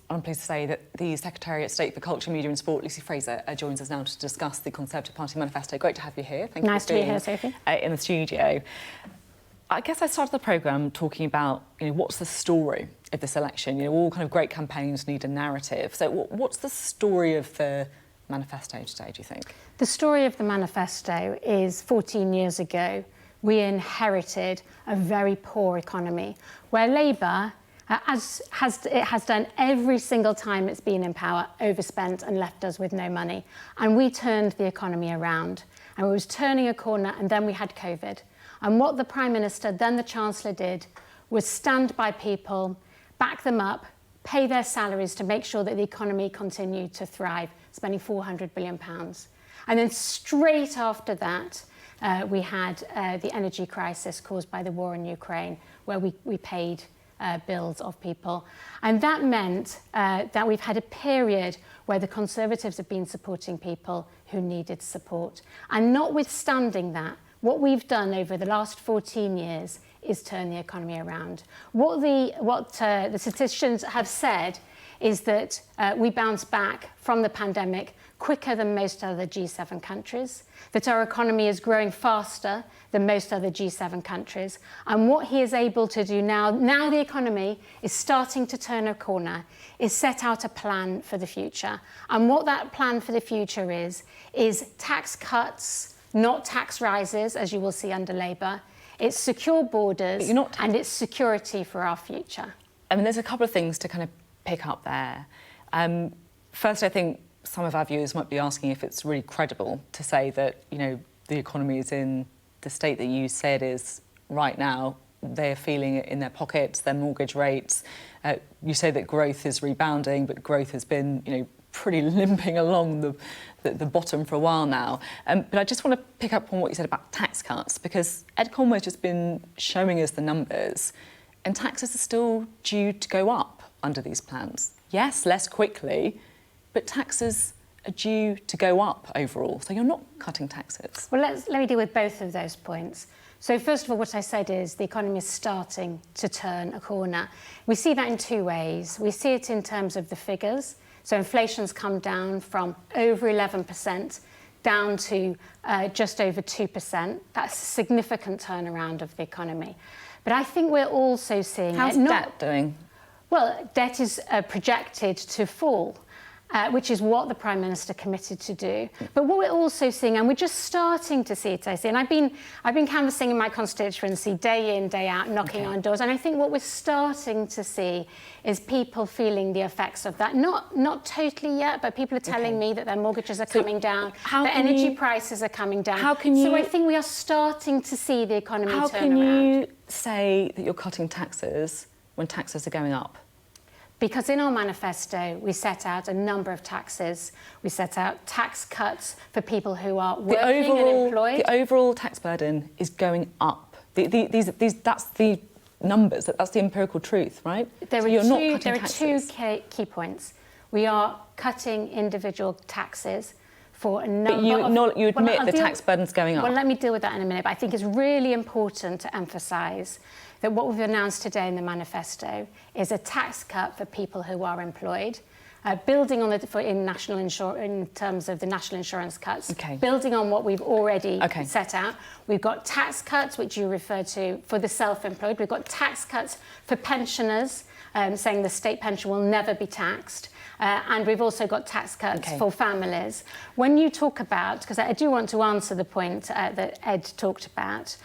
I'm pleased to say that the Secretary of State for Culture, Media and Sport, Lucy Frazer, joins us now to discuss the Conservative Party manifesto. Great to have you here. Thank you nice for to be here, Sophie. In the studio. I guess I started the programme talking about, what's the story of this election? All kind of great campaigns need a narrative. So what's the story of the manifesto today, do you think? The story of the manifesto is 14 years ago, we inherited a very poor economy where Labour, as it has done every single time it's been in power, overspent and left us with no money. And we turned the economy around. And we was turning a corner, and then we had COVID. And what the Prime Minister, then the Chancellor, did was stand by people, back them up, pay their salaries to make sure that the economy continued to thrive, spending £400 billion. And then straight after that, we had the energy crisis caused by the war in Ukraine, where we paid bills of people. And that meant that we've had a period where the Conservatives have been supporting people who needed support. And notwithstanding that, what we've done over the last 14 years is turn the economy around. What the statisticians have said is that we bounced back from the pandemic quicker than most other G7 countries, that our economy is growing faster than most other G7 countries. And what he is able to do now the economy is starting to turn a corner, is set out a plan for the future. And what that plan for the future is tax cuts, not tax rises, as you will see under Labour. It's secure borders and it's security for our future. I mean, there's a couple of things to kind of pick up there. First, I think some of our viewers might be asking if it's really credible to say that, the economy is in the state that you said is right now. They're feeling it in their pockets, their mortgage rates. You say that growth is rebounding, but growth has been, pretty limping along the bottom for a while now. But I just want to pick up on what you said about tax cuts, because Ed Conway's just been showing us the numbers, and taxes are still due to go up under these plans. Yes, less quickly, but taxes are due to go up overall. So you're not cutting taxes. Well, let me deal with both of those points. So first of all, what I said is the economy is starting to turn a corner. We see that in two ways. We see it in terms of the figures. So inflation's come down from over 11% down to just over 2%. That's a significant turnaround of the economy. But I think we're also seeing... How's debt doing? Well, debt is projected to fall, which is what the Prime Minister committed to do. But what we're also seeing, and we're just starting to see it, I see, and I've been canvassing in my constituency day in, day out, knocking on doors, and I think what we're starting to see is people feeling the effects of that. Not totally yet, but people are telling me that their mortgages are coming down, that energy prices are coming down. So I think we are starting to see the economy turn around. How can you say that you're cutting taxes when taxes are going up? Because in our manifesto, we set out a number of taxes. We set out tax cuts for people who are working and employed. The overall tax burden is going up. That's the numbers, that's the empirical truth, right? There are two key points. We are cutting individual taxes for a number But you admit the tax burden's going up. Well, let me deal with that in a minute. But I think it's really important to emphasise that what we've announced today in the manifesto is a tax cut for people who are employed, building on in terms of the national insurance cuts, building on what we've already set out. We've got tax cuts, which you refer to, for the self-employed. We've got tax cuts for pensioners, saying the state pension will never be taxed. And we've also got tax cuts for families. When you talk about, because I do want to answer the point that Ed talked about,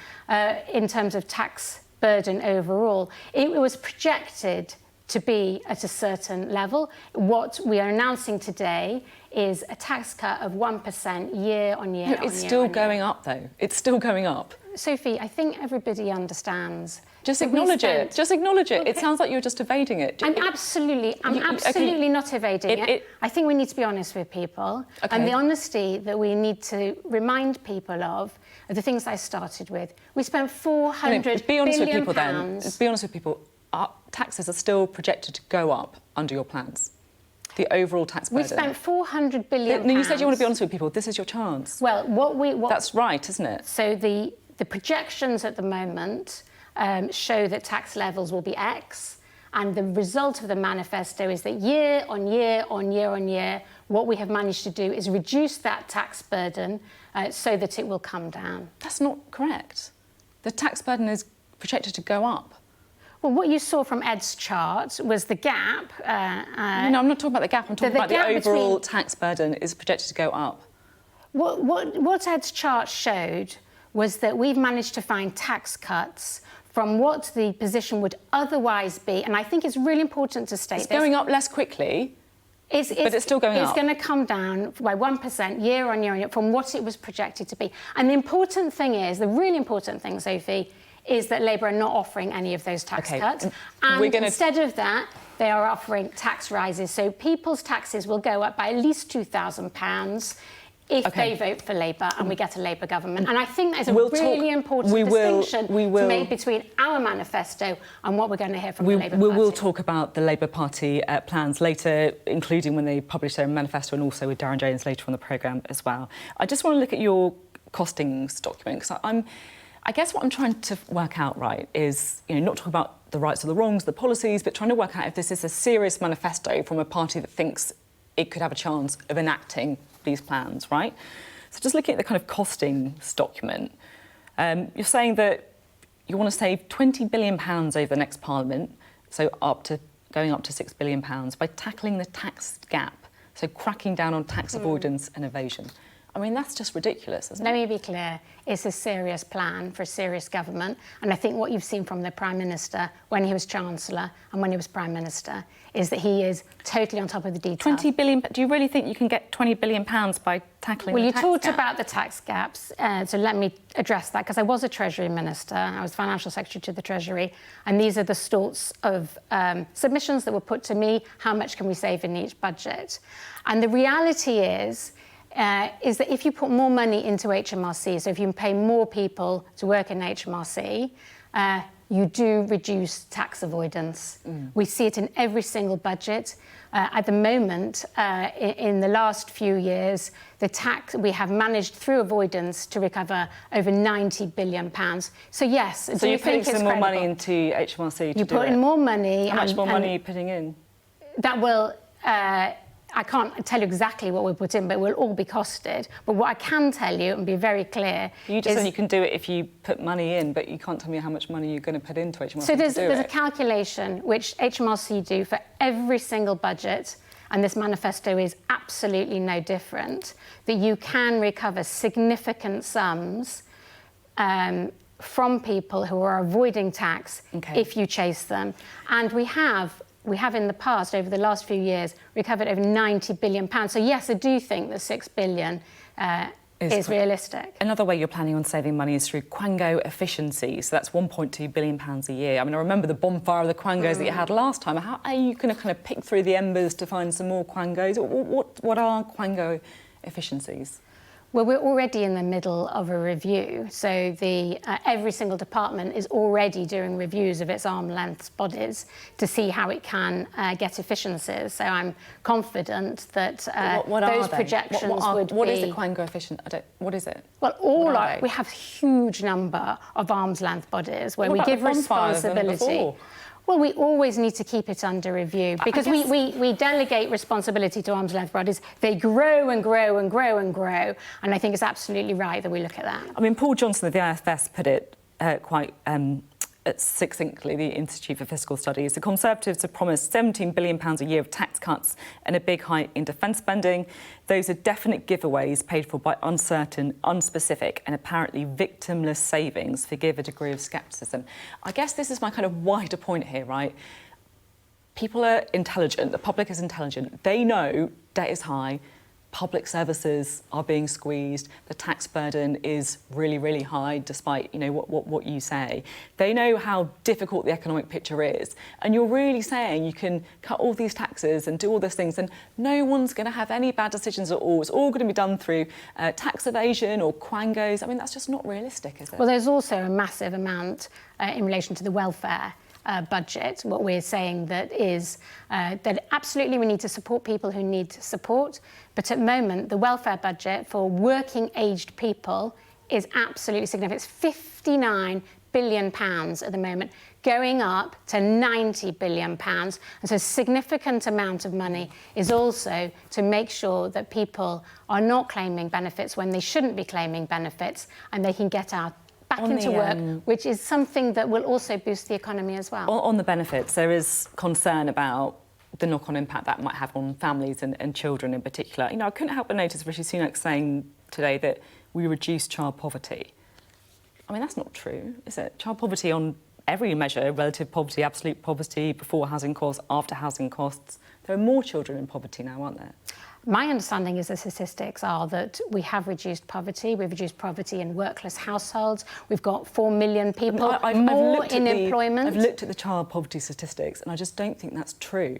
in terms of tax burden overall, it was projected to be at a certain level. What we are announcing today is a tax cut of 1% year on year. It's still going up, though. It's still going up. Sophie, I think everybody understands. Just acknowledge it. Just acknowledge it. Okay. It sounds like you're just evading it. I'm absolutely not evading it. I think we need to be honest with people. And the honesty that we need to remind people of are the things I started with. We spent £400 be honest billion with people then. Be honest with people. Our taxes are still projected to go up under your plans. The overall tax burden. We spent £400 billion. No, you said you want to be honest with people. This is your chance. Well, that's right, isn't it? So the projections at the moment show that tax levels will be X, And the result of the manifesto is that year on year on year on year, what we have managed to do is reduce that tax burden so that it will come down. That's not correct. The tax burden is projected to go up. Well, what you saw from Ed's chart was the gap. No, I'm not talking about the gap. I'm talking about the overall tax burden is projected to go up. What Ed's chart showed was that we've managed to find tax cuts from what the position would otherwise be. And I think it's really important to state this. It's going up less quickly, but it's still going up. It's going to come down by 1% year on year on year from what it was projected to be. And the important thing is, the really important thing, Sophie, is that Labour are not offering any of those tax cuts. And instead of that, they are offering tax rises. So people's taxes will go up by at least £2,000 if they vote for Labour and we get a Labour government. And I think there's a really important distinction to make between our manifesto and what we're going to hear from the Labour Party. We will talk about the Labour Party plans later, including when they publish their manifesto, and also with Darren Jones later on the programme as well. I just want to look at your costings document, because I guess what I'm trying to work out, right, is, not talking about the rights or the wrongs, the policies, but trying to work out if this is a serious manifesto from a party that thinks it could have a chance of enacting these plans, right? So just looking at the kind of costings document, you're saying that you want to save £20 billion over the next Parliament, so going up to £6 billion, by tackling the tax gap, so cracking down on tax avoidance and evasion. I mean, that's just ridiculous, isn't it? Let me be clear. It's a serious plan for a serious government. And I think what you've seen from the Prime Minister when he was Chancellor and when he was Prime Minister is that he is totally on top of the details. 20 billion, do you really think you can get £20 billion by tackling the tax gap? Well, you talked about the tax gaps, so let me address that, because I was a Treasury Minister. I was Financial Secretary to the Treasury, and these are the sorts of submissions that were put to me. How much can we save in each budget? And the reality is that if you put more money into HMRC, so if you pay more people to work in HMRC, you do reduce tax avoidance. We see it in every single budget. At the moment, in the last few years, we have managed through avoidance to recover over £90 billion. So yes, so you're putting some more money into HMRC to do it? You put in more money. How much more money are you putting in? That will... I can't tell you exactly what we put in, but it will all be costed. But what I can tell you, and be very clear... You just said you can do it if you put money in, but you can't tell me how much money you're going to put into HMRC So there's a calculation which HMRC do for every single budget, and this manifesto is absolutely no different, that you can recover significant sums from people who are avoiding tax if you chase them. And we have in the past, over the last few years, recovered over £90 billion. So yes, I do think that £6 billion is realistic. Another way you're planning on saving money is through Quango efficiency. So that's £1.2 billion a year. I mean, I remember the bonfire of the Quangos that you had last time. How are you going to kind of pick through the embers to find some more Quangos? What are Quango efficiencies? Well, we're already in the middle of a review. So every single department is already doing reviews of its arm's-length bodies to see how it can get efficiencies. So I'm confident that those projections would be... What is the Quango efficient? What is it? Well, we have a huge number of arm's-length bodies where we give responsibility. Well, we always need to keep it under review because we delegate responsibility to arm's-length bodies. They grow and grow and grow and grow, and I think it's absolutely right that we look at that. I mean, Paul Johnson of the IFS put it quite succinctly, the Institute for Fiscal Studies. The Conservatives have promised £17 billion a year of tax cuts and a big hike in defence spending. Those are definite giveaways paid for by uncertain, unspecific and apparently victimless savings. Forgive a degree of scepticism. I guess this is my kind of wider point here, right? People are intelligent, the public is intelligent. They know debt is high, public services are being squeezed, the tax burden is really, really high, despite, what you say. They know how difficult the economic picture is. And you're really saying you can cut all these taxes and do all these things and no one's going to have any bad decisions at all. It's all going to be done through tax evasion or Quangos. I mean, that's just not realistic, is it? Well, there's also a massive amount in relation to the welfare budget. What we're saying that is that absolutely we need to support people who need support, but at the moment the welfare budget for working aged people is absolutely significant. It's £59 billion at the moment, going up to 90 billion pounds. And so a significant amount of money is also to make sure that people are not claiming benefits when they shouldn't be claiming benefits, and they can get out back into work, which is something that will also boost the economy as well. On the benefits, there is concern about the knock-on impact that might have on families and children in particular. You know, I couldn't help but notice Rishi Sunak saying today that we reduce child poverty. I mean, that's not true, is it? Child poverty on every measure, relative poverty, absolute poverty, before housing costs, after housing costs, there are more children in poverty now, aren't there? My understanding is the statistics are that we have reduced poverty. We've reduced poverty in workless households. We've got 4 million people more in employment. I've looked at the child poverty statistics, and I just don't think that's true.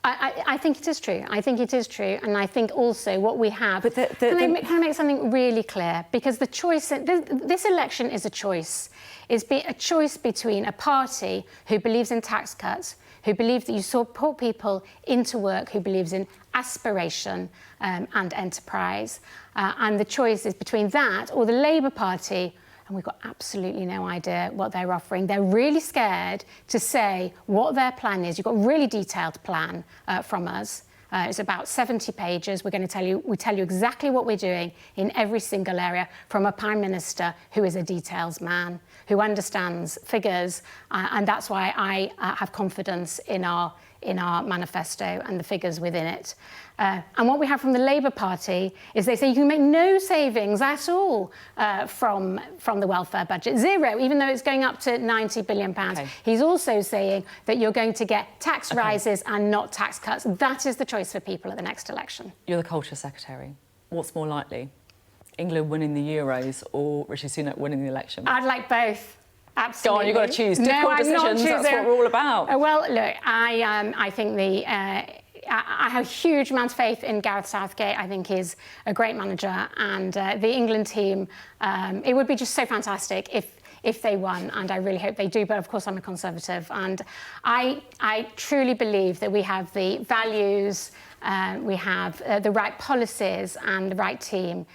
I think it is true. I think it is true. And I think also what we have... But can I make something really clear? Because the choice... This election is a choice. It's a choice between a party who believes in tax cuts, who believes that you support people into work, who believes in aspiration and enterprise. And the choice is between that or the Labour Party, and we've got absolutely no idea what they're offering. They're really scared to say what their plan is. You've got a really detailed plan from us. It's about 70 pages. We tell you exactly what we're doing in every single area, from a Prime Minister who is a details man, who understands figures, and that's why I have confidence in our manifesto and the figures within it. And what we have from the Labour Party is they say you can make no savings at all from the welfare budget, zero, even though it's going up to 90 billion pounds. Okay. He's also saying that you're going to get tax rises and not tax cuts. That is the choice for people at the next election. You're the Culture Secretary. What's more likely? England winning the Euros or Rishi Sunak winning the election? I'd like both. Absolutely. Go on, you've got to choose. Difficult decisions, that's what we're all about. Well, look, I think I have a huge amount of faith in Gareth Southgate. I think he's a great manager, and the England team, it would be just so fantastic if they won, and I really hope they do, but of course I'm a Conservative, and I truly believe that we have the values, we have the right policies and the right team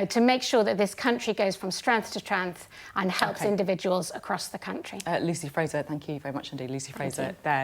to make sure that this country goes from strength to strength and helps individuals across the country. Lucy Frazer, thank you very much indeed. Lucy Frazer there.